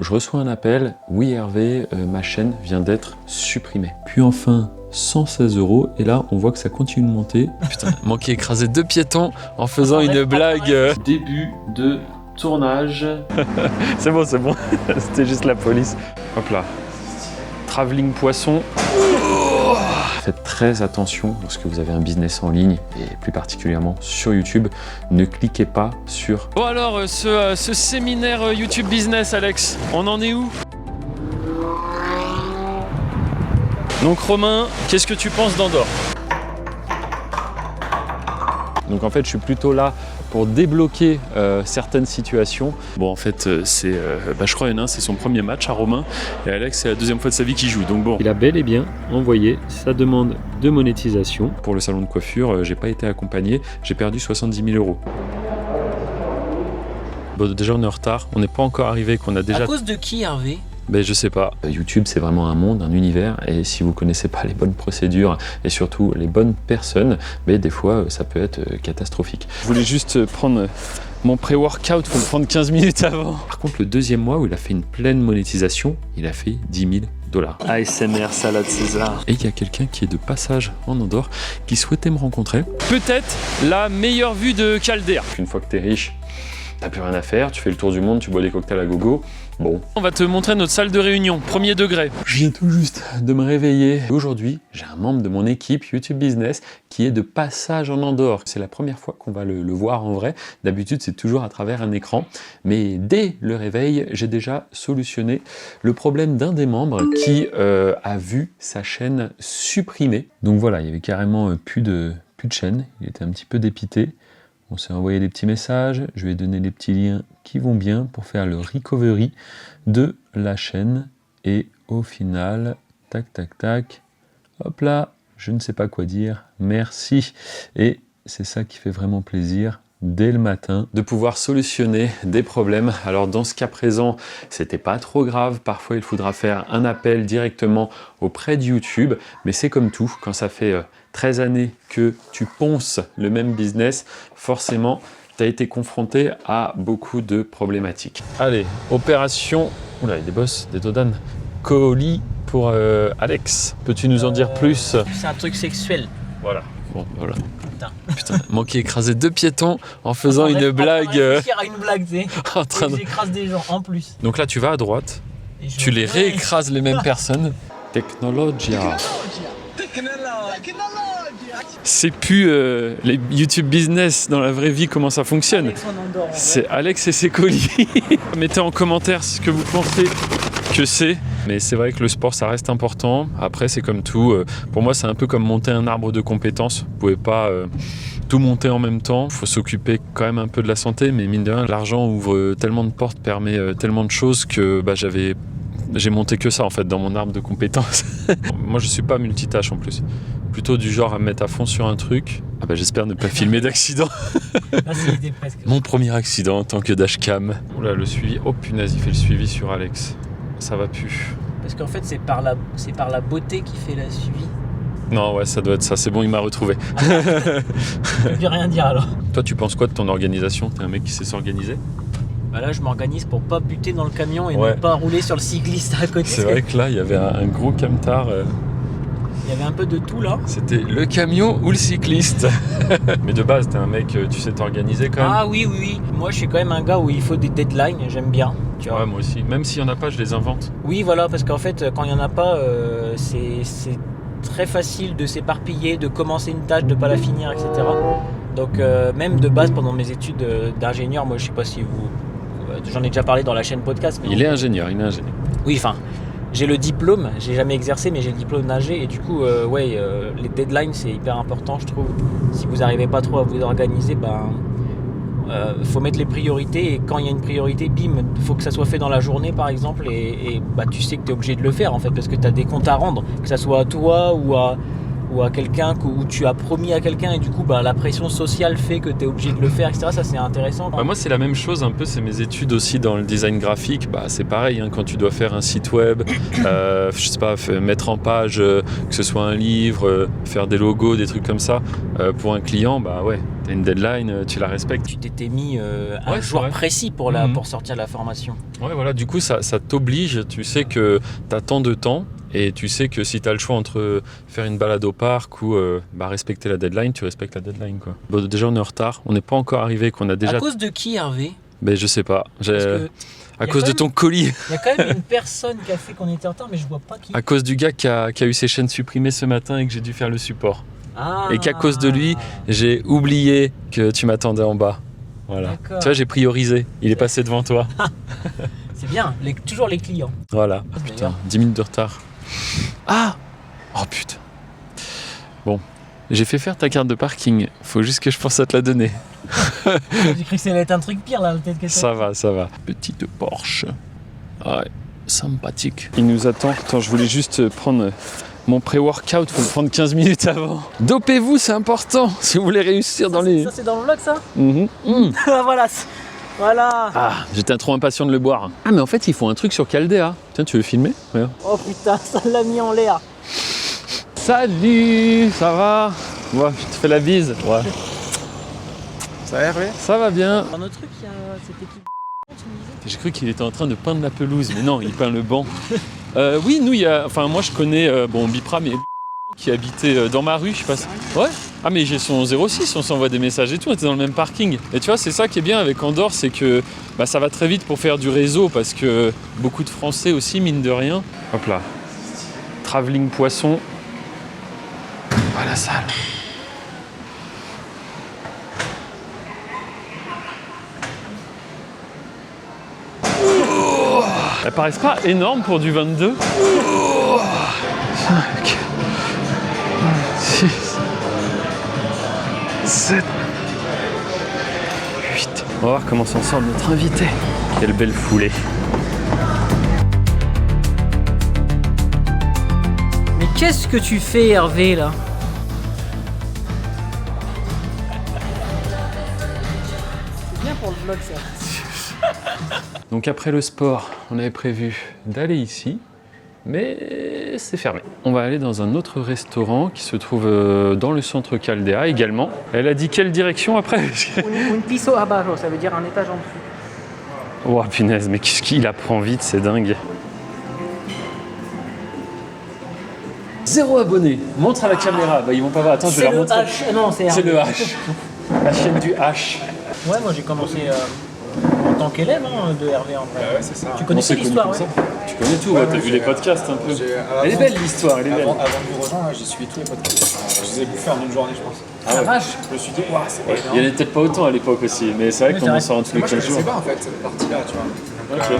Je reçois un appel, oui Hervé, ma chaîne vient d'être supprimée. Puis enfin, 116 € et là on voit que ça continue de monter. Putain, manqué écraser 2 piétons en faisant une blague. Début de tournage. C'est bon, c'était juste la police. Hop là, travelling poisson. Faites très attention lorsque vous avez un business en ligne et plus particulièrement sur YouTube. Ne cliquez pas sur... Bon alors, ce séminaire YouTube Business, Alex, on en est où? Donc Romain, qu'est-ce que tu penses d'Andorre? Donc en fait, je suis plutôt là pour débloquer certaines situations. Bon, en fait, je crois c'est son premier match à Romain et Alex, c'est la deuxième fois de sa vie qu'il joue. Donc bon, il a bel et bien envoyé sa demande de monétisation. Pour le salon de coiffure, j'ai pas été accompagné, j'ai perdu 70 000 €. Bon, déjà on est en retard, on n'est pas encore arrivé, qu'on a déjà... À cause de qui, Hervé? Ben, je sais pas. YouTube, c'est vraiment un monde, un univers, et si vous connaissez pas les bonnes procédures et surtout les bonnes personnes, ben, des fois, ça peut être catastrophique. Je voulais juste prendre mon pré-workout pour le prendre 15 minutes avant. Par contre, le deuxième mois où il a fait une pleine monétisation, il a fait 10 000 $. ASMR, salade César. Et il y a quelqu'un qui est de passage en Andorre qui souhaitait me rencontrer. Peut-être la meilleure vue de Calder. Une fois que t'es riche, t'as plus rien à faire, tu fais le tour du monde, tu bois des cocktails à gogo. Bon. On va te montrer notre salle de réunion, premier degré. Je viens tout juste de me réveiller. Aujourd'hui, j'ai un membre de mon équipe YouTube Business qui est de passage en Andorre. C'est la première fois qu'on va le voir en vrai. D'habitude, c'est toujours à travers un écran. Mais dès le réveil, j'ai déjà solutionné le problème d'un des membres qui a vu sa chaîne supprimée. Donc voilà, il y avait carrément plus de chaîne. Il était un petit peu dépité. On s'est envoyé des petits messages, je lui ai donné les petits liens qui vont bien pour faire le recovery de la chaîne. Et au final, tac, tac, tac, hop là, je ne sais pas quoi dire, merci. Et c'est ça qui fait vraiment plaisir, dès le matin, de pouvoir solutionner des problèmes. Alors dans ce cas présent, c'était pas trop grave. Parfois, il faudra faire un appel directement auprès de YouTube. Mais c'est comme tout, quand ça fait 13 années que tu ponces le même business, forcément, tu as été confronté à beaucoup de problématiques. Allez, opération... Oula, il y a des boss, des dodanes. Colis pour Alex. Peux-tu nous en dire plus? C'est un truc sexuel. Voilà. Bon, voilà. Putain, manqué écraser 2 piétons en faisant une blague. À une blague, tu sais. En train de... J'écrase des gens en plus. Donc là, tu vas à droite, tu les réécrases les mêmes personnes. Technologia. C'est plus les YouTube Business dans la vraie vie, comment ça fonctionne. C'est Alex et ses colis. Mettez en commentaire ce que vous pensez que c'est. Mais c'est vrai que le sport, ça reste important. Après, c'est comme tout. Pour moi, c'est un peu comme monter un arbre de compétences. Vous pouvez pas tout monter en même temps. Il faut s'occuper quand même un peu de la santé. Mais mine de rien, l'argent ouvre tellement de portes, permet tellement de choses que j'ai monté que ça en fait dans mon arbre de compétences. Moi, je suis pas multitâche en plus. Plutôt du genre à me mettre à fond sur un truc. J'espère ne pas filmer d'accident. Mon premier accident en tant que dashcam. Oula, le suivi. Oh punaise, il fait le suivi sur Alex. Ça va plus. Parce qu'en fait, c'est par la beauté qui fait la suivi. Non, ouais, ça doit être ça. C'est bon, il m'a retrouvé. Je peux plus rien dire alors. Toi, tu penses quoi de ton organisation? T'es un mec qui sait s'organiser? Là, je m'organise pour pas buter dans le camion et ne pas rouler sur le cycliste à côté. C'est vrai que là, il y avait un gros camtar. Il y avait un peu de tout là. C'était le camion ou le cycliste. Mais de base, t'es un mec, tu sais t'organiser quand même. Ah oui. Moi, je suis quand même un gars où il faut des deadlines. J'aime bien. Tu vois. Ouais, moi aussi. Même s'il y en a pas, je les invente. Oui, voilà, parce qu'en fait, quand il y en a pas, c'est très facile de s'éparpiller, de commencer une tâche, de pas la finir, etc. Donc, même de base, pendant mes études d'ingénieur, moi, je sais pas si j'en ai déjà parlé dans la chaîne podcast. Mais il est ingénieur. Oui, enfin, j'ai le diplôme, j'ai jamais exercé, mais j'ai le diplôme d'ingé et du coup, les deadlines, c'est hyper important, je trouve. Si vous n'arrivez pas trop à vous organiser, faut mettre les priorités et quand il y a une priorité, bim, il faut que ça soit fait dans la journée, par exemple, et tu sais que tu es obligé de le faire, en fait, parce que tu as des comptes à rendre, que ça soit à toi ou ou à quelqu'un où tu as promis à quelqu'un et du coup la pression sociale fait que tu es obligé de le faire, etc. Ça c'est intéressant. Moi c'est la même chose un peu, c'est mes études aussi dans le design graphique. C'est pareil, hein, quand tu dois faire un site web, je sais pas, mettre en page, que ce soit un livre, faire des logos, des trucs comme ça, pour un client, ouais, t'as une deadline, tu la respectes. Tu t'étais mis un jour précis pour sortir la formation. Ouais, voilà, du coup ça t'oblige, tu sais que t'as tant de temps. Et tu sais que si tu as le choix entre faire une balade au parc ou respecter la deadline, tu respectes la deadline, quoi. Bon, déjà on est en retard, on n'est pas encore arrivé, qu'on a déjà... À cause de qui, Hervé ? Je sais pas. À cause de ton colis. Il y a quand même une personne qui a fait qu'on était en retard, mais je vois pas qui. À cause du gars qui a eu ses chaînes supprimées ce matin et que j'ai dû faire le support. Et qu'à cause de lui, j'ai oublié que tu m'attendais en bas. Voilà. D'accord. Tu vois, j'ai priorisé. Il est passé devant toi. C'est bien, toujours les clients. Voilà. Putain, 10 minutes de retard. Ah! Oh putain. Bon, j'ai fait faire ta carte de parking. Faut juste que je pense à te la donner. J'ai cru que ça allait être un truc pire là, peut-être que ça va. Petite Porsche. Ouais, sympathique. Il nous attend. Attends, je voulais juste prendre mon pré-workout. Faut le prendre 15 minutes avant. Dopez-vous, c'est important si vous voulez réussir dans les... Ça c'est dans le vlog ça? Voilà. Voilà. Ah, j'étais trop impatient de le boire. Ah, mais en fait, ils font un truc sur Caldea. Tiens, tu veux filmer? Ouais. Oh putain, ça l'a mis en l'air. Salut, ça va? Ouais, je te fais la bise. Ouais. Ça va, Hervé? Ça va bien. Un autre truc, il y a cette équipe. J'ai cru qu'il était en train de peindre la pelouse, mais non, il peint le banc. Oui, nous, moi, je connais Bipra, mais qui habitait dans ma rue, je sais pas. Ouais. Ah, mais j'ai son 06, on s'envoie des messages et tout, on était dans le même parking. Et tu vois, c'est ça qui est bien avec Andorre, c'est que ça va très vite pour faire du réseau, parce que beaucoup de Français aussi, mine de rien. Hop là. Travelling poisson. À la salle. Elles paraissent pas énormes pour du 22. 5, 6, 7, 8. On va voir comment s'en sort notre invité. Quelle belle foulée. Mais qu'est-ce que tu fais, Hervé, là? C'est bien pour le vlog, ça. Donc après le sport, on avait prévu d'aller ici, mais c'est fermé. On va aller dans un autre restaurant qui se trouve dans le centre Caldea également. Elle a dit quelle direction après? Un piso abajo, ça veut dire un étage en dessous. Oh punaise, mais qu'est-ce qu'il apprend vite, c'est dingue. 0 abonné. Montre à la caméra. Ils vont pas voir. Attends, je vais leur montrer. C'est le H. Non, c'est le H. La chaîne du H. Ouais, moi j'ai commencé en tant qu'élève de Hervé en vrai. Ouais, c'est ça. Tu connaissais l'histoire, ouais? Tu connais tout, t'as vu les podcasts un peu. Elle est belle l'histoire, elle est belle. Avant de vous rejoindre, j'ai suivi tous les podcasts. Je les ai bouffés en une journée, je pense. Ah ouais. Vache. Je me suis dit, waouh, c'est pas énorme. Il y en avait peut-être pas autant à l'époque aussi, mais c'est vrai qu'on en sort un tous les Moi, je 15 jours. sais pas en fait cette partie-là, tu vois. Donc, Ok.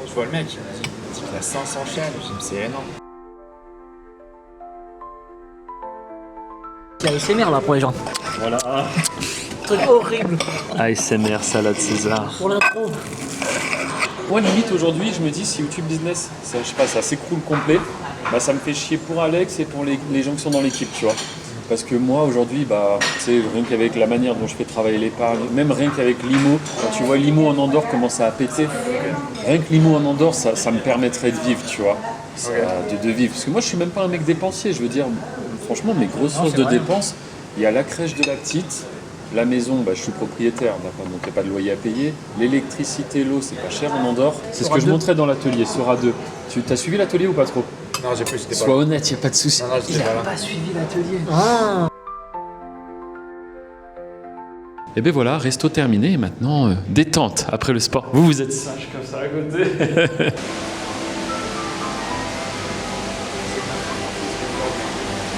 je vois le mec, il me dit qu'il a 500 chaînes. Je me dis, c'est énorme. Il y a ASMR là pour les gens. Voilà. Truc horrible. ASMR, salade César. Pour l'intro. Moi, limite, aujourd'hui, je me dis, si YouTube Business, ça, je sais pas, ça s'écroule complet, ça me fait chier pour Alex et pour les gens qui sont dans l'équipe, tu vois. Parce que moi, aujourd'hui, tu sais, rien qu'avec la manière dont je fais travailler l'épargne, même rien qu'avec l'IMO, quand tu vois l'IMO en Andorre commencer à péter, rien que l'IMO en Andorre, ça me permettrait de vivre, tu vois. De vivre. Parce que moi, je suis même pas un mec dépensier, je veux dire, franchement, mes grosses sources de dépenses, il y a la crèche de la petite, la maison, je suis propriétaire, donc il n'y a pas de loyer à payer. L'électricité, l'eau, c'est pas cher en Andorre. C'est ce que je montrais dans l'atelier, Sora 2. Tu as suivi l'atelier ou pas trop? Non, j'ai plus, j'étais pas Sois là. honnête, il n'y a pas de souci. Non, j'étais Il pas a là. pas suivi l'atelier. Ah. Et ben voilà, resto terminé, et maintenant détente après le sport. Vous êtes sage comme ça à côté.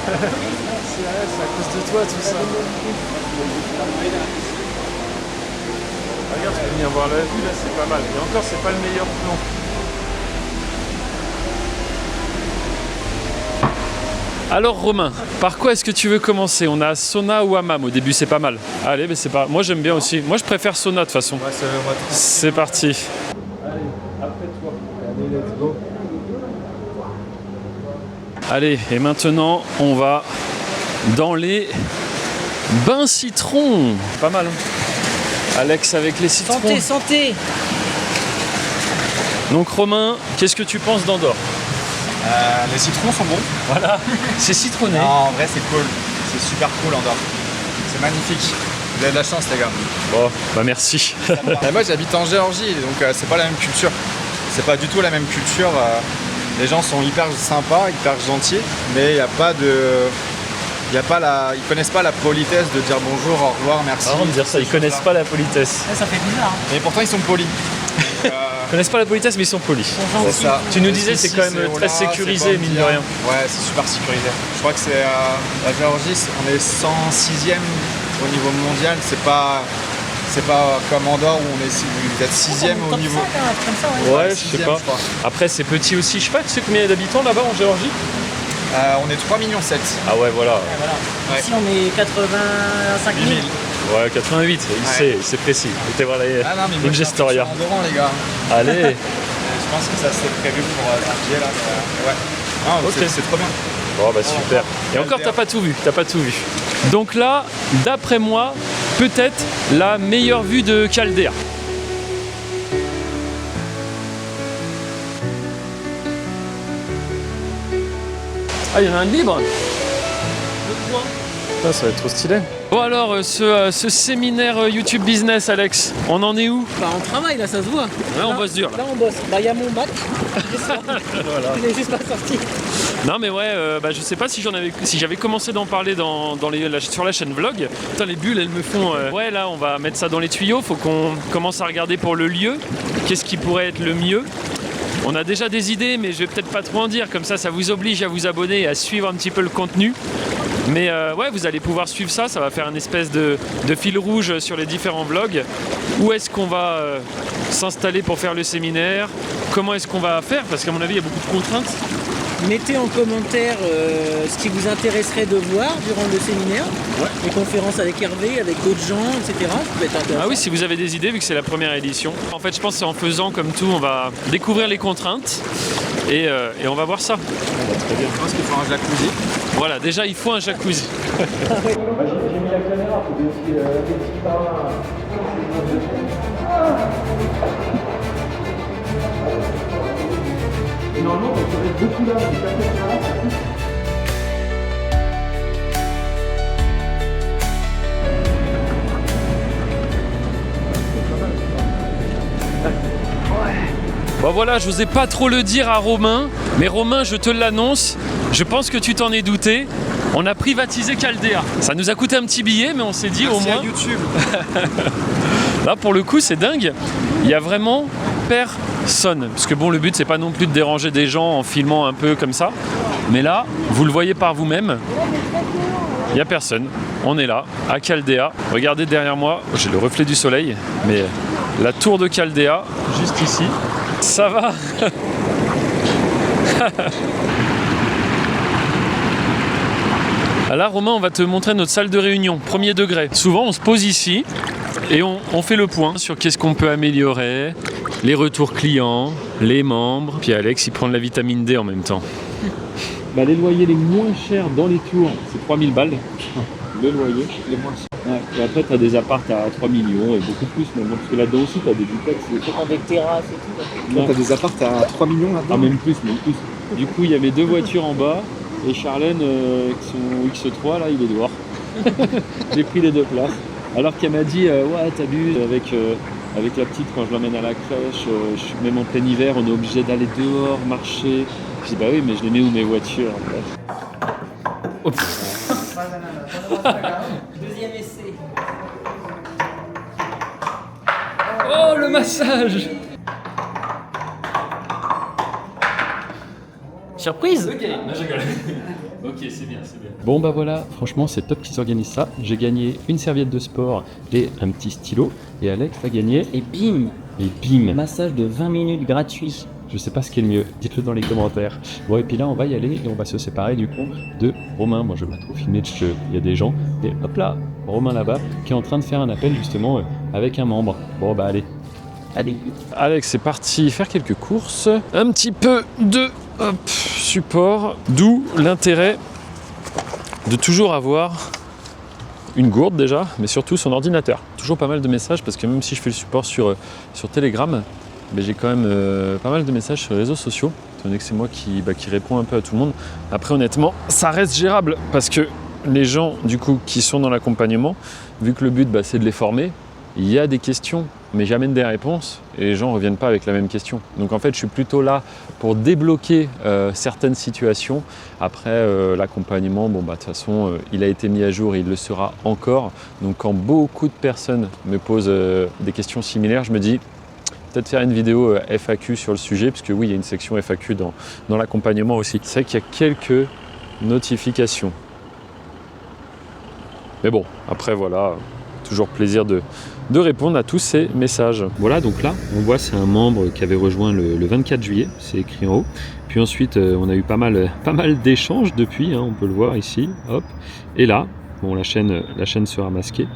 C'est à cause de toi tout ça. Regarde, tu peux venir voir la vue là, c'est pas mal. Et encore, c'est pas le meilleur plan. Alors Romain, par quoi est-ce que tu veux commencer? On a sauna ou hammam, au début c'est pas mal. Allez, mais c'est pas. Moi j'aime bien aussi. Moi je préfère sauna de toute façon. Ouais, C'est parti. Allez, après toi. Allez, let's go. Allez, et maintenant on va dans les bains citron. Pas mal, hein. Alex avec les citrons. Santé, santé. Donc Romain, qu'est-ce que tu penses d'Andorre? Les citrons sont bons. Voilà, c'est citronné. Non, en vrai, c'est cool. C'est super cool, Andorre. C'est magnifique. Vous avez de la chance, les gars. Bon, bah merci. Moi, j'habite en Géorgie, donc c'est pas la même culture. C'est pas du tout la même culture. Les gens sont hyper sympas, hyper gentils, mais il n'y a pas de... Ils connaissent pas la politesse de dire bonjour, au revoir, merci. Avant de dire ça, ils connaissent pas la politesse. Ça fait bizarre. Mais pourtant, ils sont polis. Ils connaissent pas la politesse, mais ils sont polis. C'est ça. Tu nous disais, c'est Ici, quand même très c'est sécurisé, pas mine de bien. rien. Ouais, c'est super sécurisé. Je crois que c'est la Géorgie, on est 106e au niveau mondial. C'est pas comme Andorre où vous êtes 6e au niveau. Ouais, je sais sixième, pas. je crois. Après, c'est petit aussi. Je sais pas, tu sais combien il y a d'habitants là-bas en Géorgie? On est 3,7 millions. Ah ouais, voilà. Voilà. Ouais. Ici, on est 85 000. 8000. Ouais, 88, c'est précis. C'était voilà, Ah non, mais moi, je suis Gestoria. Andorran, les gars. Allez. Je pense que ça c'est prévu pour janvier là. Ouais. Non, Ok. c'est trop bien. Bon bah super. Et encore t'as pas tout vu, Donc là, d'après moi, peut-être la meilleure vue de Caldea. Ah, il y en a un de libre. Ça va être trop stylé. Bon alors, ce séminaire YouTube Business, Alex, on en est où? Bah, on travaille là, ça se voit. Ouais, on bosse dur là. Là, on bosse. Bah, il y a mon bac. Voilà. Il est juste pas sorti. Non mais ouais, je sais pas si j'avais commencé d'en parler sur la chaîne vlog. Putain, les bulles elles me font... Ouais là on va mettre ça dans les tuyaux, faut qu'on commence à regarder pour le lieu. Qu'est-ce qui pourrait être le mieux? On a déjà des idées mais je vais peut-être pas trop en dire, comme ça vous oblige à vous abonner et à suivre un petit peu le contenu. Mais ouais, vous allez pouvoir suivre ça va faire une espèce de fil rouge sur les différents vlogs. Où est-ce qu'on va s'installer pour faire le séminaire? Comment est-ce qu'on va faire? Parce qu'à mon avis il y a beaucoup de contraintes. Mettez en commentaire ce qui vous intéresserait de voir durant le séminaire. Ouais. Les conférences avec Hervé, avec d'autres gens, etc. Ça peut être intéressant. Ah oui, si vous avez des idées, vu que c'est la première édition. En fait, je pense que c'est en faisant comme tout, on va découvrir les contraintes et on va voir ça. Je pense qu'il faut un jacuzzi. Voilà, déjà il faut un jacuzzi. Ah ouais. J'ai mis la caméra pour aussi des petits pas. Normalement, on serait beaucoup là, Bon voilà, je n'osais pas trop le dire à Romain, mais Romain, je te l'annonce, je pense que tu t'en es douté, on a privatisé Caldea. Ça nous a coûté un petit billet, mais on s'est dit Merci au moins... à YouTube. Là, pour le coup, c'est dingue, il y a vraiment personne. Parce que bon, le but, c'est pas non plus de déranger des gens en filmant un peu comme ça, mais là, vous le voyez par vous-même, il n'y a personne. On est là, à Caldea. Regardez derrière moi, j'ai le reflet du soleil, mais la tour de Caldea, juste ici. Ça va. Là, Romain, on va te montrer notre salle de réunion, premier degré. Souvent, on se pose ici et on fait le point sur qu'est-ce qu'on peut améliorer, les retours clients, les membres. Puis Alex, il prend de la vitamine D en même temps. Bah, les loyers les moins chers dans les tours, c'est 3000 balles. Le loyer, les moins chers. Ouais. Et après, tu as des apparts à 3 millions et beaucoup plus. Mais bon, parce que là-dedans aussi, tu as des duplex. Avec terrasse et tout. Là, t'as des apparts à 3 millions là-dedans. Ah, même plus. Du coup, il y a mes deux voitures en bas et Charlène, son X3, là, il est dehors. J'ai pris les deux places. Alors qu'elle m'a dit, ouais, t'abuses avec la petite quand je l'emmène à la crèche, même en plein hiver, on est obligé d'aller dehors, marcher. Je dis, bah oui, mais je les mets où mes voitures? Oh, Deuxième essai. oh, le massage! Surprise. Ok, non, je rigole. Ok, c'est bien. Bon bah voilà, franchement c'est top qu'ils organisent ça. J'ai gagné une serviette de sport et un petit stylo. Et Alex a gagné... Et bim. Et bim. Massage de 20 minutes gratuit. Je sais pas ce qui est le mieux, dites-le dans les commentaires. Bon et puis là on va y aller et on va se séparer du coup de Romain. Moi je vais pas trop filmer, il y a des gens. Et hop là, Romain là-bas qui est en train de faire un appel justement avec un membre. Bon bah allez. Allez. Alex c'est parti faire quelques courses. Un petit peu de support, d'où l'intérêt de toujours avoir une gourde déjà, mais surtout son ordinateur. Toujours pas mal de messages parce que même si je fais le support sur Telegram, mais j'ai quand même pas mal de messages sur les réseaux sociaux, étant donné que c'est moi qui réponds un peu à tout le monde. Après honnêtement, ça reste gérable parce que les gens du coup qui sont dans l'accompagnement, vu que le but c'est de les former, il y a des questions, mais j'amène des réponses et les gens ne reviennent pas avec la même question. Donc en fait, je suis plutôt là pour débloquer certaines situations. Après, l'accompagnement, de toute façon, il a été mis à jour et il le sera encore. Donc quand beaucoup de personnes me posent des questions similaires, je me dis peut-être faire une vidéo FAQ sur le sujet, parce que oui, il y a une section FAQ dans l'accompagnement aussi. C'est vrai qu'il y a quelques notifications. Mais bon, après voilà, toujours plaisir de répondre à tous ces messages. Voilà, donc là, on voit c'est un membre qui avait rejoint le 24 juillet, c'est écrit en haut. Puis ensuite, on a eu pas mal d'échanges depuis, on peut le voir ici, hop. Et là, bon, la chaîne sera masquée,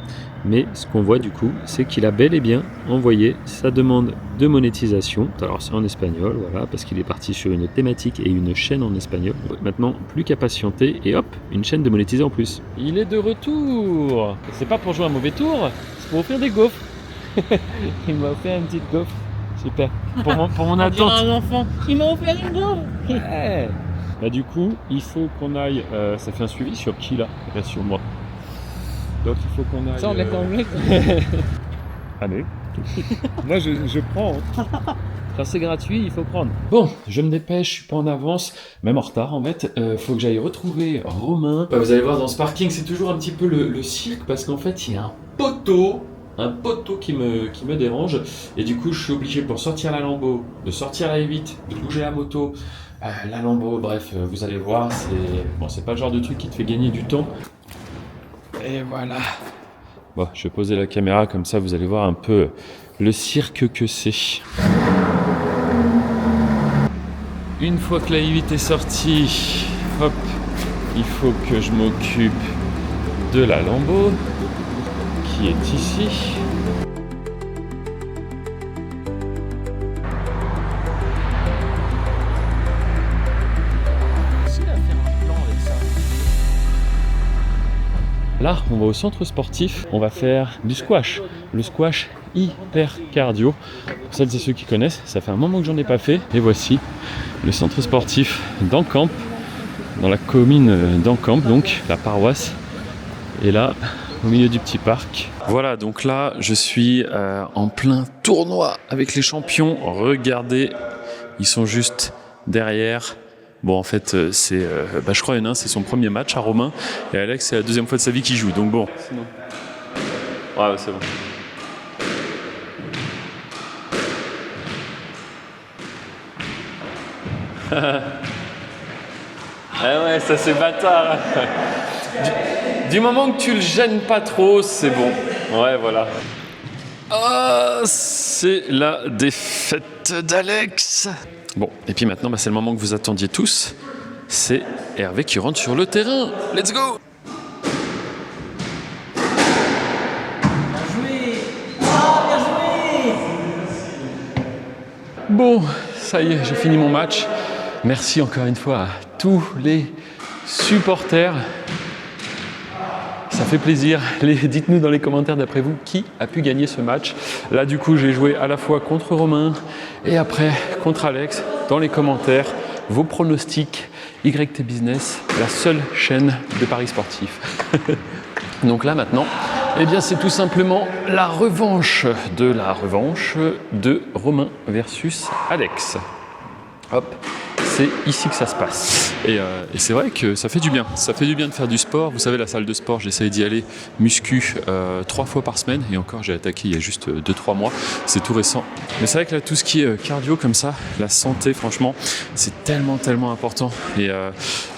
mais ce qu'on voit du coup, c'est qu'il a bel et bien envoyé sa demande de monétisation. Alors c'est en espagnol, voilà, parce qu'il est parti sur une thématique et une chaîne en espagnol. Maintenant, plus qu'à patienter, et hop, une chaîne de monétiser en plus. Il est de retour. C'est pas pour jouer un mauvais tour, c'est pour offrir des gaufres. Il m'a offert une petite gaufre. Super. Pour mon attente. Un enfant. Il m'a offert une gaufre. Ouais. Bah, du coup, il faut qu'on aille. Ça fait un suivi sur qui là? Reste sur moi. Donc il faut qu'on aille. Ça, on l'a pas enlevé. Allez. Moi je prends. Quand c'est gratuit, il faut prendre. Bon, je me dépêche, je suis pas en avance, même en retard en fait. Faut que j'aille retrouver Romain. Vous allez voir dans ce parking, c'est toujours un petit peu le cirque parce qu'en fait il y a un poteau qui me dérange. Et du coup, je suis obligé pour sortir la Lambo, de sortir la E8, de bouger la moto. La Lambo, bref, vous allez voir, c'est pas le genre de truc qui te fait gagner du temps. Et voilà. Bon, je vais poser la caméra comme ça, vous allez voir un peu le cirque que c'est. Une fois que la I8 est sortie, hop, il faut que je m'occupe de la Lambo qui est ici. Là, on va au centre sportif, on va faire du squash. Le squash hyper cardio. Pour celles et ceux qui connaissent, ça fait un moment que j'en ai pas fait. Et voici le centre sportif d'Encamp, dans la commune d'Encamp, donc la paroisse. Et là, au milieu du petit parc. Voilà, donc là, je suis en plein tournoi avec les champions. Regardez, ils sont juste derrière. Bon, en fait, c'est, je crois, Hénin, c'est son premier match à Romain. Et Alex, c'est la deuxième fois de sa vie qu'il joue. Donc bon. Sinon. Ouais, c'est bon. Ah ouais, ça c'est bâtard. Du moment que tu le gênes pas trop, c'est bon. Ouais, voilà. Ah, c'est la défaite d'Alex. Bon, et puis maintenant, c'est le moment que vous attendiez tous. C'est Hervé qui rentre sur le terrain. Let's go! Bien joué. Oh, bien joué. Bon, ça y est, j'ai fini mon match. Merci encore une fois à tous les supporters. Ça fait plaisir. Dites-nous dans les commentaires d'après vous qui a pu gagner ce match. Là du coup j'ai joué à la fois contre Romain et après contre Alex. Dans les commentaires, vos pronostics, YT Business, la seule chaîne de paris sportifs. Donc là maintenant, c'est tout simplement la revanche de Romain versus Alex. Hop. C'est ici que ça se passe. Et c'est vrai que ça fait du bien. Ça fait du bien de faire du sport. Vous savez, la salle de sport, j'essaye d'y aller muscu 3 fois par semaine. Et encore, j'ai attaqué il y a juste 2-3 mois. C'est tout récent. Mais c'est vrai que là, tout ce qui est cardio comme ça, la santé, franchement, c'est tellement, tellement important. Et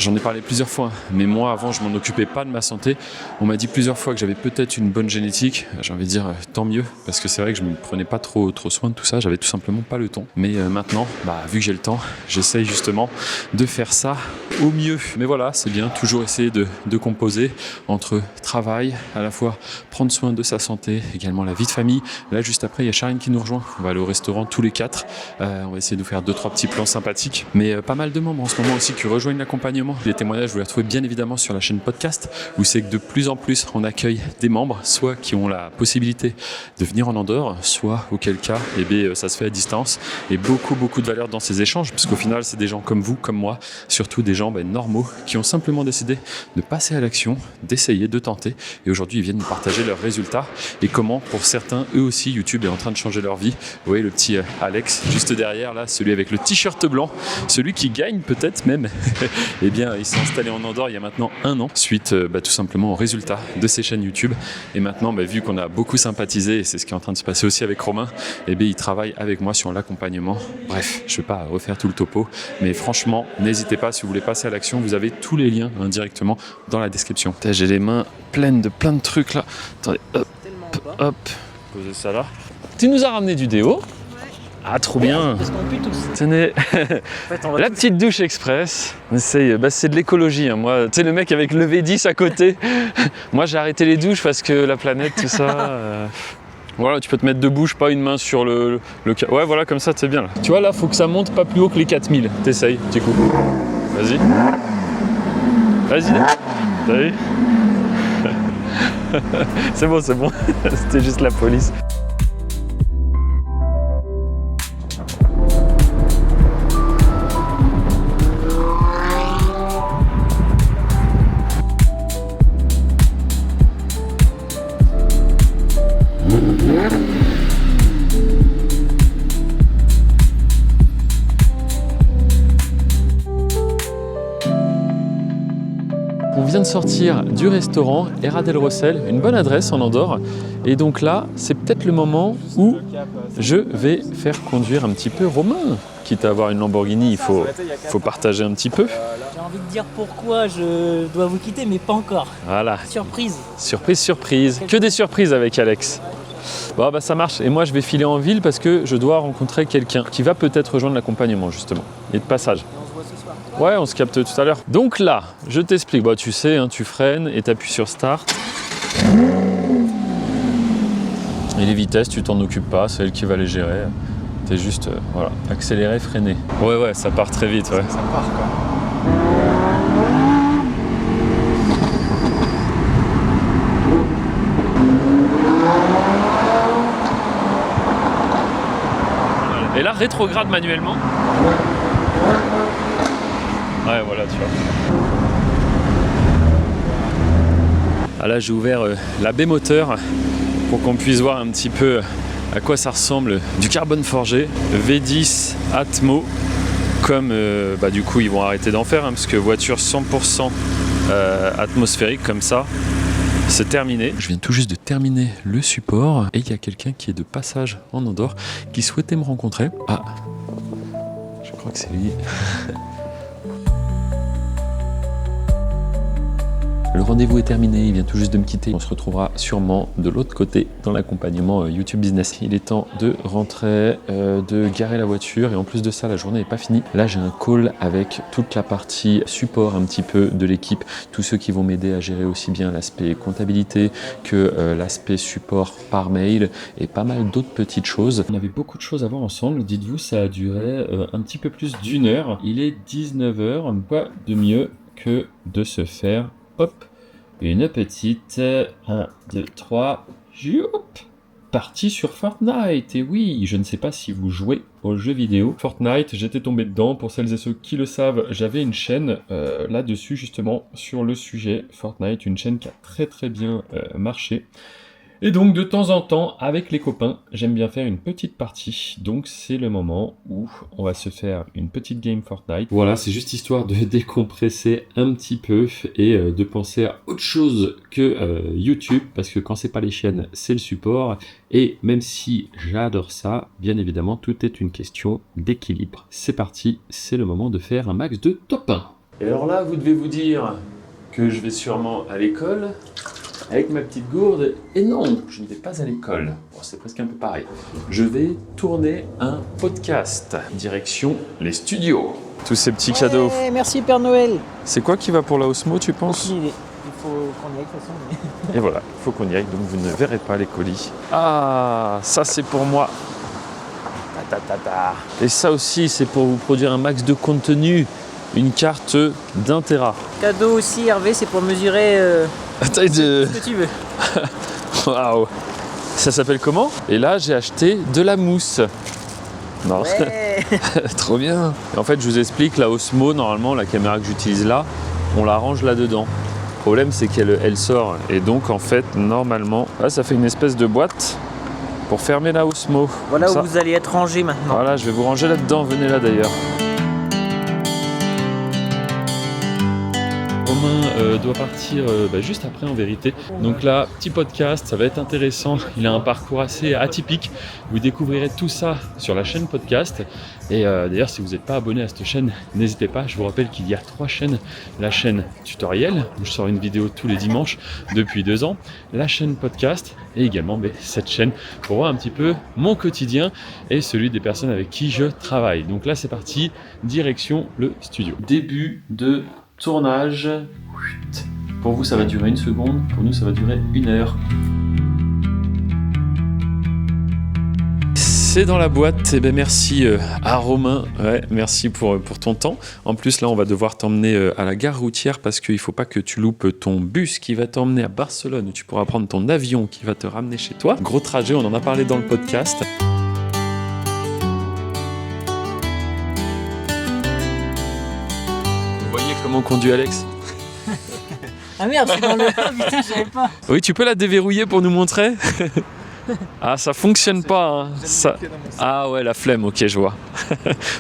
j'en ai parlé plusieurs fois. Mais moi, avant, je m'en occupais pas de ma santé. On m'a dit plusieurs fois que j'avais peut-être une bonne génétique. J'ai envie de dire tant mieux. Parce que c'est vrai que je me prenais pas trop soin de tout ça. J'avais tout simplement pas le temps. Mais maintenant, vu que j'ai le temps, j'essaye justement de faire ça au mieux. Mais voilà, c'est bien, toujours essayer de composer entre travail, à la fois prendre soin de sa santé, également la vie de famille. Là, juste après, il y a Charine qui nous rejoint. On va aller au restaurant tous les 4. On va essayer de nous faire 2-3 petits plans sympathiques. Mais pas mal de membres en ce moment aussi qui rejoignent l'accompagnement. l'accompagnement. Les témoignages, vous les retrouvez bien évidemment sur la chaîne podcast, où c'est que de plus en plus on accueille des membres, soit qui ont la possibilité de venir en Andorre, soit auquel cas ça se fait à distance, et beaucoup de valeur dans ces échanges, parce qu'au final c'est des gens comme vous, comme moi, surtout des gens normaux qui ont simplement décidé de passer à l'action, d'essayer, de tenter, et aujourd'hui ils viennent nous partager leurs résultats et comment pour certains, eux aussi, YouTube est en train de changer leur vie. Vous voyez le petit Alex juste derrière là, celui avec le t-shirt blanc, celui qui gagne peut-être même, eh bien il s'est installé en Andorre il y a maintenant 1 an, suite tout simplement aux résultats de ses chaînes YouTube, et maintenant vu qu'on a beaucoup sympathisé, et c'est ce qui est en train de se passer aussi avec Romain, il travaille avec moi sur l'accompagnement. Bref, je ne vais pas refaire tout le topo, mais franchement, n'hésitez pas, si vous voulez passer à l'action, vous avez tous les liens directement dans la description. J'ai les mains pleines de plein de trucs là. Attendez, hop, posez ça là. Tu nous as ramené du déo. Ouais. Ah, trop bien. Parce qu'on pue tous. Tenez, En fait, la petite douche express. On essaye, c'est de l'écologie. Hein. Moi, tu sais, le mec avec le V10 à côté. Moi, j'ai arrêté les douches parce que la planète, tout ça. Voilà, tu peux te mettre debout, pas une main sur le... Ouais, voilà, comme ça, c'est bien. Là. Tu vois, là, faut que ça monte pas plus haut que les 4000. T'essayes, petit coup. Vas-y. Vas-y. T'as vu? C'est bon. C'était juste la police. On vient de sortir du restaurant Era del Rossell, une bonne adresse en Andorre. Et donc là, c'est peut-être le moment où je vais faire conduire un petit peu Romain. Quitte à avoir une Lamborghini, il faut partager un petit peu. J'ai envie de dire pourquoi je dois vous quitter, mais pas encore. Voilà. Surprise. Surprise. Que des surprises avec Alex. Bon, ça marche. Et moi, je vais filer en ville parce que je dois rencontrer quelqu'un qui va peut-être rejoindre l'accompagnement, justement. Et de passage. Ouais, on se capte tout à l'heure. Donc là, je t'explique. Tu sais, tu freines et tu appuies sur Start. Et les vitesses, tu t'en occupes pas, c'est elle qui va les gérer. T'es juste, accélérer, freiner. Ouais, ça part très vite, ouais. Ça part, quoi. Et là, rétrograde manuellement. Ouais, voilà, tu vois. Ah là, j'ai ouvert la baie moteur pour qu'on puisse voir un petit peu à quoi ça ressemble du carbone forgé. V10 Atmo, comme du coup, ils vont arrêter d'en faire, parce que voiture 100% atmosphérique comme ça. C'est terminé. Je viens tout juste de terminer le support et il y a quelqu'un qui est de passage en Andorre qui souhaitait me rencontrer. Ah, je crois que c'est lui. Le rendez-vous est terminé, il vient tout juste de me quitter. On se retrouvera sûrement de l'autre côté dans l'accompagnement YouTube Business. Il est temps de rentrer, de garer la voiture et en plus de ça, la journée n'est pas finie. Là, j'ai un call avec toute la partie support un petit peu de l'équipe, tous ceux qui vont m'aider à gérer aussi bien l'aspect comptabilité que l'aspect support par mail et pas mal d'autres petites choses. On avait beaucoup de choses à voir ensemble, dites-vous, ça a duré un petit peu plus d'1 heure. Il est 19h, quoi de mieux que de se faire une petite 1, 2, 3, partie sur Fortnite. Et oui, je ne sais pas si vous jouez aux jeux vidéo. Fortnite, j'étais tombé dedans. Pour celles et ceux qui le savent, j'avais une chaîne là-dessus justement sur le sujet Fortnite, une chaîne qui a très bien marché. Et donc de temps en temps, avec les copains, j'aime bien faire une petite partie. Donc c'est le moment où on va se faire une petite game Fortnite. Voilà, c'est juste histoire de décompresser un petit peu et de penser à autre chose que YouTube. Parce que quand c'est pas les chaînes, c'est le support. Et même si j'adore ça, bien évidemment, tout est une question d'équilibre. C'est parti, c'est le moment de faire un max de top 1. Et alors là, vous devez vous dire que je vais sûrement à l'école avec ma petite gourde, et non, je ne vais pas à l'école. Bon, c'est presque un peu pareil. Je vais tourner un podcast, direction les studios. Tous ces petits cadeaux. Merci Père Noël. C'est quoi qui va pour la Osmo, tu penses? Aucune idée. Il faut qu'on y aille de toute façon. Mais... Et voilà, il faut qu'on y aille, donc vous ne verrez pas les colis. Ah, ça c'est pour moi. Et ça aussi, c'est pour vous produire un max de contenu. une carte d'1 Tera. Cadeau aussi, Hervé, c'est pour mesurer La taille de... ce que tu veux. Waouh. Ça s'appelle comment? Et là, j'ai acheté de la mousse. Non, Ouais. trop bien. Et en fait, je vous explique, la Osmo, normalement, la caméra que j'utilise là, on la range là-dedans. Le problème, c'est qu'elle sort. Et donc, en fait, normalement, là, ça fait une espèce de boîte pour fermer la Osmo. Voilà Comme où ça. vous allez être rangé maintenant. Voilà, je vais vous ranger là-dedans. Venez là, d'ailleurs. Romain doit partir juste après en vérité. Donc là, petit podcast, ça va être intéressant. Il a un parcours assez atypique. Vous découvrirez tout ça sur la chaîne podcast. Et d'ailleurs, si vous n'êtes pas abonné à cette chaîne, n'hésitez pas. Je vous rappelle qu'il y a 3 chaînes. La chaîne tutoriel, où je sors une vidéo tous les dimanches depuis 2 ans. La chaîne podcast et également cette chaîne pour voir un petit peu mon quotidien et celui des personnes avec qui je travaille. Donc là, c'est parti. Direction le studio. Début de tournage. Pour vous, ça va durer 1 seconde. Pour nous, ça va durer 1 heure. C'est dans la boîte. Et merci à Romain. Ouais, merci pour ton temps. En plus, là, on va devoir t'emmener à la gare routière parce qu'il ne faut pas que tu loupes ton bus qui va t'emmener à Barcelone où tu pourras prendre ton avion qui va te ramener chez toi. Gros trajet, on en a parlé dans le podcast. Vous voyez comment conduit Alex? Ah merde, c'est dans le... Ah, putain, je savais pas. Oui, tu peux la déverrouiller pour nous montrer? Ah, ça fonctionne pas. Hein. Ça... Ah ouais, la flemme, ok, je vois.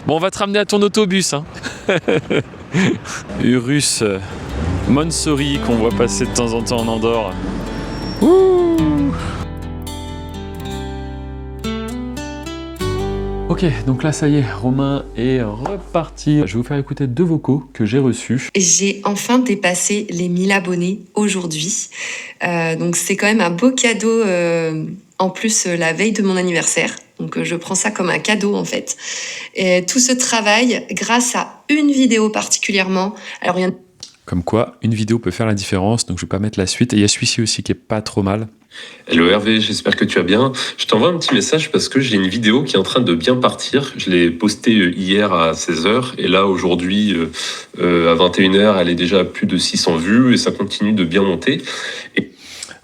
Bon, on va te ramener à ton autobus. Hein. Urus Montsori qu'on voit passer de temps en temps en Andorre. Ouh. Ok, donc là ça y est, Romain est reparti. Je vais vous faire écouter 2 vocaux que j'ai reçus. J'ai enfin dépassé les 1000 abonnés aujourd'hui. Donc c'est quand même un beau cadeau, en plus la veille de mon anniversaire. Donc je prends ça comme un cadeau en fait. Et tout ce travail grâce à une vidéo particulièrement. Alors il y a Comme quoi, une vidéo peut faire la différence, donc je vais pas mettre la suite. Et il y a celui-ci aussi qui est pas trop mal. Hello Hervé, j'espère que tu vas bien. Je t'envoie un petit message parce que j'ai une vidéo qui est en train de bien partir. Je l'ai postée hier à 16h et là aujourd'hui à 21h, elle est déjà à plus de 600 vues et ça continue de bien monter.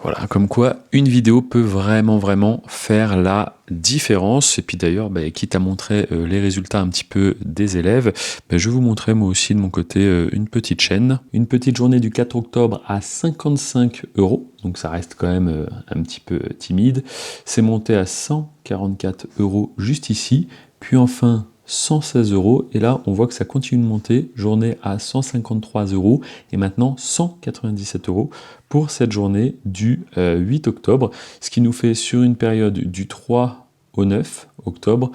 Voilà, comme quoi une vidéo peut vraiment faire la différence. Et puis d'ailleurs, quitte à montrer les résultats un petit peu des élèves, je vais vous montrer moi aussi de mon côté une petite chaîne. Une petite journée du 4 octobre à 55 €. Donc ça reste quand même un petit peu timide. C'est monté à 144 € juste ici. Puis enfin 116 € et là on voit que ça continue de monter, journée à 153 € et maintenant 197 € pour cette journée du 8 octobre, ce qui nous fait sur une période du 3 au 9 octobre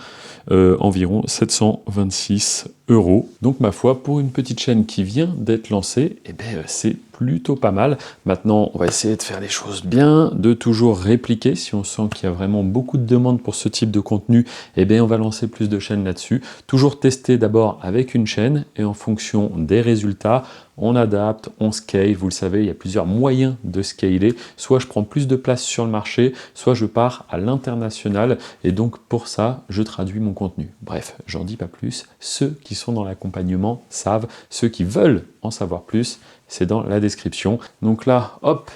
environ 726 €. Donc ma foi, pour une petite chaîne qui vient d'être lancée, c'est plutôt pas mal. Maintenant, on va essayer de faire les choses bien, de toujours répliquer. Si on sent qu'il y a vraiment beaucoup de demandes pour ce type de contenu, on va lancer plus de chaînes là-dessus. Toujours tester d'abord avec une chaîne et en fonction des résultats, on adapte, on scale. Vous le savez, il y a plusieurs moyens de scaler. Soit je prends plus de place sur le marché, soit je pars à l'international. Et donc pour ça, je traduis mon contenu. Bref, j'en dis pas plus. Ceux qui sont dans l'accompagnement savent. Ceux qui veulent en savoir plus, c'est dans la description. Donc là, hop,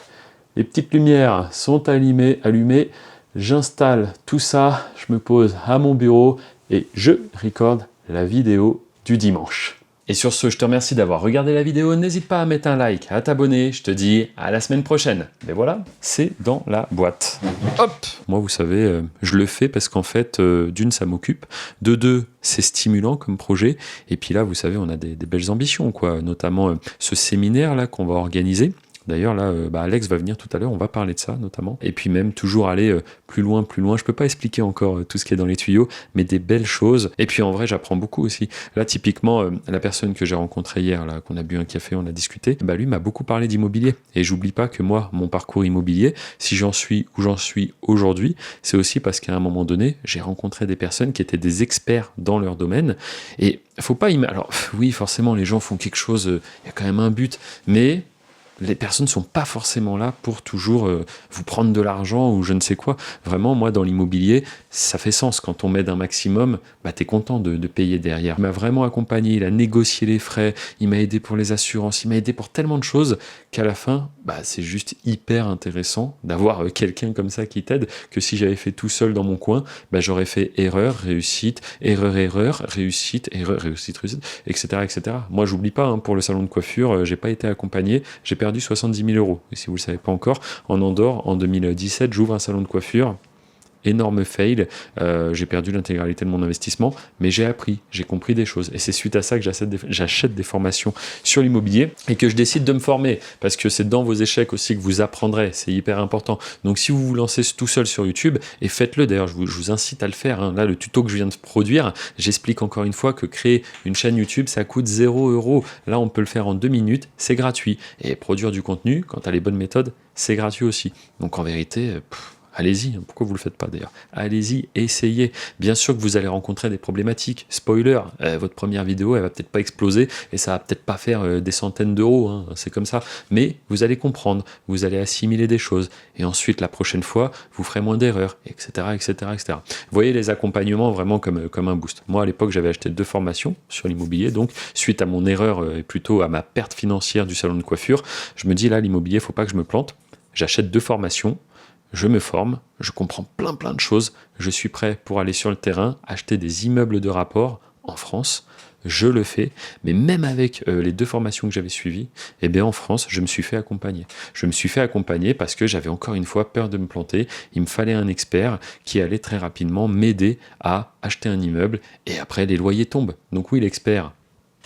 les petites lumières sont allumées. J'installe tout ça, je me pose à mon bureau et je recorde la vidéo du dimanche. Et sur ce, je te remercie d'avoir regardé la vidéo. N'hésite pas à mettre un like, à t'abonner. Je te dis à la semaine prochaine. Mais voilà, c'est dans la boîte. Hop! Moi, vous savez, je le fais parce qu'en fait, d'une, ça m'occupe. De deux, c'est stimulant comme projet. Et puis là, vous savez, on a des belles ambitions, quoi. Notamment ce séminaire-là qu'on va organiser. D'ailleurs, là, Alex va venir tout à l'heure, on va parler de ça notamment. Et puis même, toujours aller plus loin. Je peux pas expliquer encore tout ce qui est dans les tuyaux, mais des belles choses. Et puis en vrai, j'apprends beaucoup aussi. Là, typiquement, la personne que j'ai rencontrée hier, là, qu'on a bu un café, on a discuté, lui m'a beaucoup parlé d'immobilier. Et j'oublie pas que moi, mon parcours immobilier, si j'en suis où j'en suis aujourd'hui, c'est aussi parce qu'à un moment donné, j'ai rencontré des personnes qui étaient des experts dans leur domaine. Et faut pas... Alors oui, forcément, les gens font quelque chose, il y a quand même un but, mais... les personnes ne sont pas forcément là pour toujours vous prendre de l'argent ou je ne sais quoi. Vraiment, moi, dans l'immobilier, ça fait sens. Quand on m'aide un maximum, bah, tu es content de payer derrière. Il m'a vraiment accompagné, il a négocié les frais, il m'a aidé pour les assurances, il m'a aidé pour tellement de choses qu'à la fin, bah, c'est juste hyper intéressant d'avoir quelqu'un comme ça qui t'aide, que si j'avais fait tout seul dans mon coin, bah, j'aurais fait erreur, réussite, réussite, etc., etc. Moi, j'oublie pas, hein, pour le salon de coiffure, j'ai pas été accompagné, j'ai perdu 70 000 euros. Et si vous le savez pas encore, en Andorre, en 2017, j'ouvre un salon de coiffure. Énorme fail, j'ai perdu l'intégralité de mon investissement, mais j'ai appris, j'ai compris des choses. Et c'est suite à ça que j'achète des formations sur l'immobilier et que je décide de me former, parce que c'est dans vos échecs aussi que vous apprendrez, c'est hyper important. Donc si vous vous lancez tout seul sur YouTube, et faites-le d'ailleurs, je vous incite à le faire, hein. Là, le tuto que je viens de produire, j'explique encore une fois que créer une chaîne YouTube, ça coûte 0 €. Là, on peut le faire en 2 minutes, c'est gratuit. Et produire du contenu, quand tu as les bonnes méthodes, c'est gratuit aussi. Donc en vérité, allez-y, pourquoi vous le faites pas d'ailleurs? Allez-y, essayez. Bien sûr que vous allez rencontrer des problématiques. Spoiler, votre première vidéo, elle va peut-être pas exploser et ça va peut-être pas faire des centaines d'euros, hein, c'est comme ça. Mais vous allez comprendre, vous allez assimiler des choses et ensuite la prochaine fois, vous ferez moins d'erreurs, etc., etc., etc. Vous voyez les accompagnements vraiment comme un boost. Moi, à l'époque, j'avais acheté 2 formations sur l'immobilier, donc suite à mon erreur et plutôt à ma perte financière du salon de coiffure, je me dis là, l'immobilier, faut pas que je me plante. J'achète 2 formations. Je me forme, je comprends plein de choses, je suis prêt pour aller sur le terrain, acheter des immeubles de rapport en France, je le fais, mais même avec les 2 formations que j'avais suivies, eh bien en France, je me suis fait accompagner. Je me suis fait accompagner parce que j'avais encore une fois peur de me planter, il me fallait un expert qui allait très rapidement m'aider à acheter un immeuble et après les loyers tombent. Donc oui, l'expert,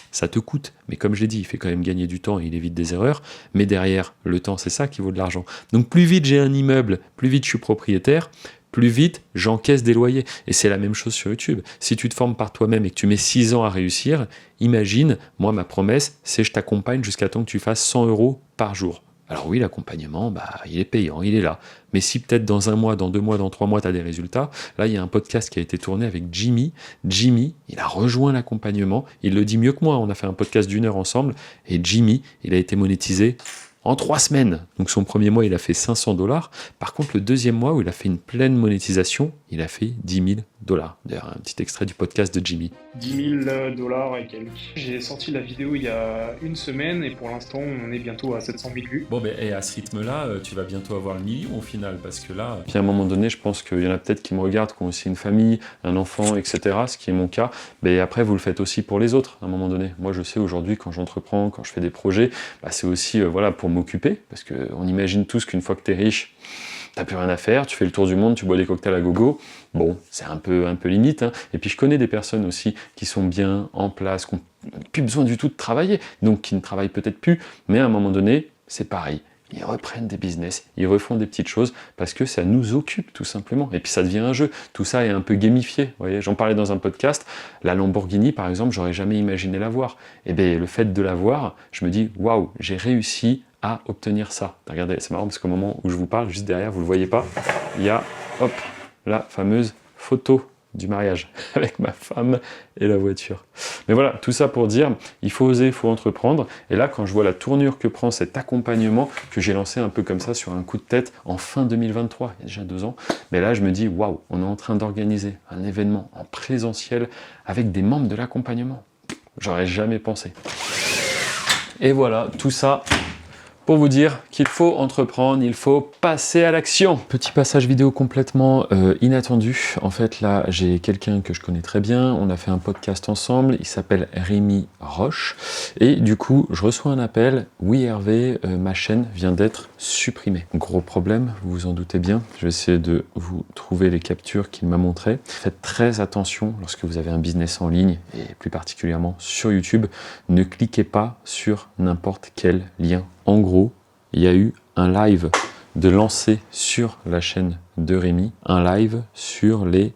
ça te coûte, mais comme je l'ai dit, il fait quand même gagner du temps et il évite des erreurs, mais derrière, le temps, c'est ça qui vaut de l'argent. Donc plus vite j'ai un immeuble, plus vite je suis propriétaire, plus vite j'encaisse des loyers. Et c'est la même chose sur YouTube. Si tu te formes par toi-même et que tu mets 6 ans à réussir, imagine, moi ma promesse, c'est je t'accompagne jusqu'à temps que tu fasses 100 € par jour. Alors oui, l'accompagnement, bah, il est payant, il est là. Mais si peut-être dans 1 mois, dans 2 mois, dans 3 mois, tu as des résultats, là, il y a un podcast qui a été tourné avec Jimmy. Jimmy, il a rejoint l'accompagnement. Il le dit mieux que moi. On a fait un podcast d'1 heure ensemble. Et Jimmy, il a été monétisé en 3 semaines. Donc son premier mois, il a fait 500 $. Par contre, le deuxième mois où il a fait une pleine monétisation, il a fait 10 000 $. D'ailleurs, un petit extrait du podcast de Jimmy. 10 000 $ et quelques. J'ai sorti la vidéo il y a 1 semaine et pour l'instant, on est bientôt à 700 000 vues. Bon, et à ce rythme-là, tu vas bientôt avoir le million au final, parce que là... Puis à un moment donné, je pense qu'il y en a peut-être qui me regardent, qui ont aussi une famille, un enfant, etc., ce qui est mon cas. Mais après, vous le faites aussi pour les autres, à un moment donné. Moi, je sais aujourd'hui, quand j'entreprends, quand je fais des projets, bah, c'est aussi voilà, pour m'occuper, parce qu'on imagine tous qu'une fois que tu es riche, t'as plus rien à faire, tu fais le tour du monde, tu bois des cocktails à gogo. Bon, c'est un peu limite, hein. Et puis je connais des personnes aussi qui sont bien en place, qui n'ont plus besoin du tout de travailler, donc qui ne travaillent peut-être plus, mais à un moment donné, c'est pareil. Ils reprennent des business, ils refont des petites choses parce que ça nous occupe tout simplement. Et puis ça devient un jeu. Tout ça est un peu gamifié. Vous voyez, j'en parlais dans un podcast. La Lamborghini, par exemple, j'aurais jamais imaginé l'avoir. Et bien, le fait de l'avoir, je me dis waouh, j'ai réussi à obtenir ça. Regardez, c'est marrant parce qu'au moment où je vous parle, juste derrière, vous le voyez pas, il y a, hop, la fameuse photo du mariage avec ma femme et la voiture. Mais voilà, tout ça pour dire, il faut oser, il faut entreprendre. Et là, quand je vois la tournure que prend cet accompagnement que j'ai lancé un peu comme ça sur un coup de tête en fin 2023, il y a déjà 2 ans, mais là, je me dis, waouh, on est en train d'organiser un événement en présentiel avec des membres de l'accompagnement. J'aurais jamais pensé. Et voilà, tout ça pour vous dire qu'il faut entreprendre, il faut passer à l'action. Petit passage vidéo complètement inattendu. En fait, là, j'ai quelqu'un que je connais très bien. On a fait un podcast ensemble. Il s'appelle Rémi Roche. Et du coup, je reçois un appel. Oui, Hervé, ma chaîne vient d'être supprimée. Gros problème, vous vous en doutez bien. Je vais essayer de vous trouver les captures qu'il m'a montrées. Faites très attention lorsque vous avez un business en ligne, et plus particulièrement sur YouTube. Ne cliquez pas sur n'importe quel lien. En gros, il y a eu un live de lancer sur la chaîne de Rémi, un live sur les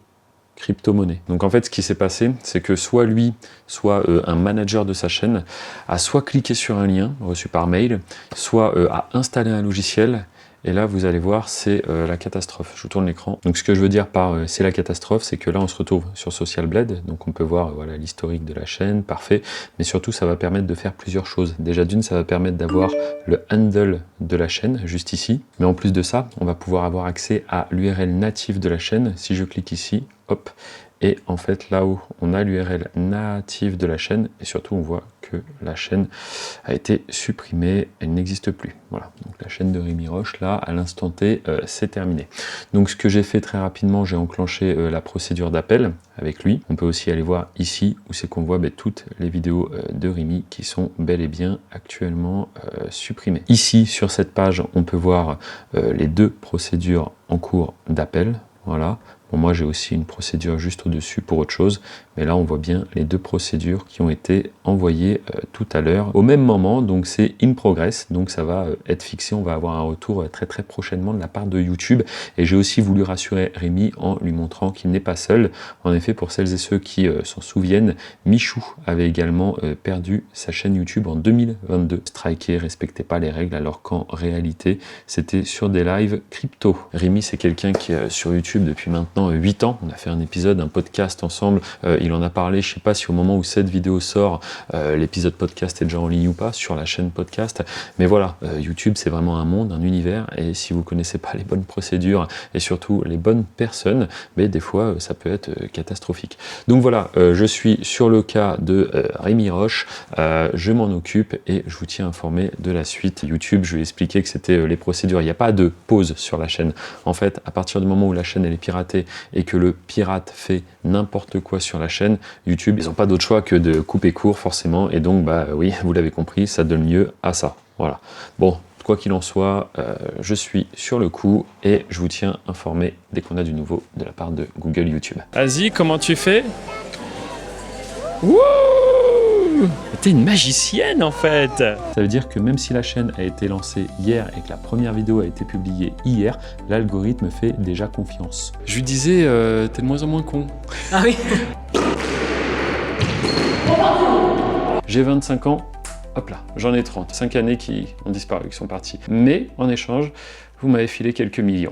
crypto-monnaies. Donc en fait, ce qui s'est passé, c'est que soit lui, soit un manager de sa chaîne a soit cliqué sur un lien reçu par mail, soit a installé un logiciel Et là, vous allez voir, c'est la catastrophe. Je vous tourne l'écran. Donc, ce que je veux dire par c'est la catastrophe, c'est que là, on se retrouve sur Social Blade. Donc, on peut voir voilà l'historique de la chaîne, parfait. Mais surtout, ça va permettre de faire plusieurs choses. Déjà, d'une, ça va permettre d'avoir le handle de la chaîne, juste ici. Mais en plus de ça, on va pouvoir avoir accès à l'URL native de la chaîne. Si je clique ici, hop, et en fait, là-haut, on a l'URL native de la chaîne, et surtout, on voit que la chaîne a été supprimée, elle n'existe plus. Voilà, donc la chaîne de Rémi Roche, là, à l'instant T, c'est terminé. Donc, ce que j'ai fait très rapidement, j'ai enclenché la procédure d'appel avec lui. On peut aussi aller voir ici, où c'est qu'on voit toutes les vidéos de Rémi qui sont bel et bien actuellement supprimées. Ici, sur cette page, on peut voir les deux procédures en cours d'appel. Voilà. Bon, moi, j'ai aussi une procédure juste au-dessus pour autre chose, mais là, on voit bien les deux procédures qui ont été envoyées tout à l'heure au même moment. Donc, c'est in progress, donc ça va être fixé. On va avoir un retour très très prochainement de la part de YouTube. Et j'ai aussi voulu rassurer Rémi en lui montrant qu'il n'est pas seul. En effet, pour celles et ceux qui s'en souviennent, Michou avait également perdu sa chaîne YouTube en 2022. Striké, respectait pas les règles, alors qu'en réalité, c'était sur des lives crypto. Rémi, c'est quelqu'un qui est sur YouTube depuis maintenant 8 ans. On a fait un épisode, un podcast ensemble. Il en a parlé, je sais pas si au moment où cette vidéo sort, l'épisode podcast est déjà en ligne ou pas sur la chaîne podcast. Mais voilà, YouTube, c'est vraiment un monde, un univers. Et si vous connaissez pas les bonnes procédures et surtout les bonnes personnes, mais des fois, ça peut être catastrophique. Donc voilà, je suis sur le cas de Rémi Roche. Je m'en occupe et je vous tiens informé de la suite. YouTube, je vais expliquer que c'était les procédures. Il n'y a pas de pause sur la chaîne. En fait, à partir du moment où la chaîne elle est piratée et que le pirate fait n'importe quoi sur la chaîne, YouTube, ils n'ont pas d'autre choix que de couper court forcément, et donc bah oui, vous l'avez compris, ça donne lieu à ça. Voilà. Bon, quoi qu'il en soit, je suis sur le coup et je vous tiens informé dès qu'on a du nouveau de la part de Google YouTube. Vas-y, comment tu fais? Wouh! T'es une magicienne en fait! Ça veut dire que même si la chaîne a été lancée hier et que la première vidéo a été publiée hier, l'algorithme fait déjà confiance. Je lui disais, t'es de moins en moins con. Ah oui. J'ai 25 ans, hop là, j'en ai 30. 5 années qui ont disparu, qui sont parties. Mais en échange, vous m'avez filé quelques millions.